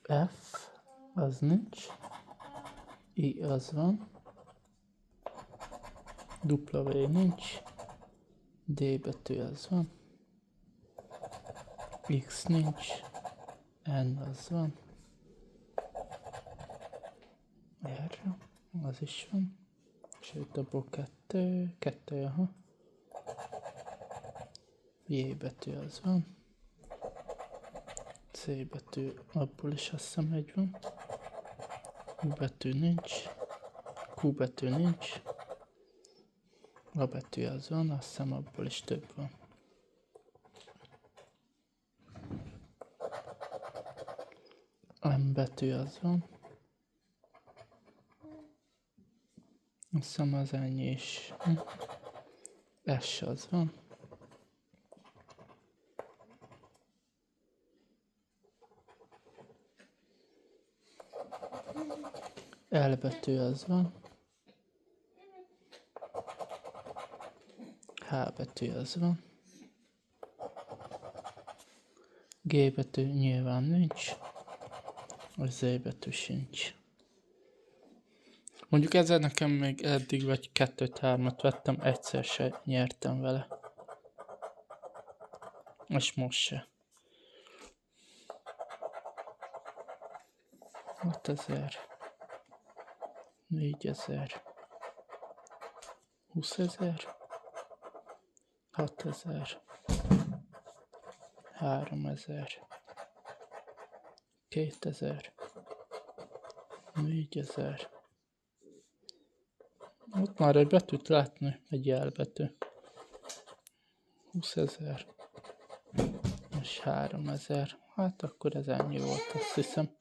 F, az nincs. I az van. W nincs. D betű az van. X nincs. N az van. R az is van. Sőt, abból kettő, aha. J betű az van. C betű, abból is azt hiszem egy van. U betű nincs. Q betű nincs. A betű az van, azt hiszem abból is több van. M betű az van. Azt hiszem az ennyi is. S az van. L betű az van. H betű az van. G betű nyilván nincs. A Z betű sincs. Mondjuk ezzel nekem még eddig vagy 2-3-at vettem, egyszer se nyertem vele. És most se. 6000. 4000. 20000. 6000. 3000. 2000. 4000. Ott már egy betűt látni, egy jelbetű. 20000. És 3000. Hát akkor ez ennyi volt, azt hiszem.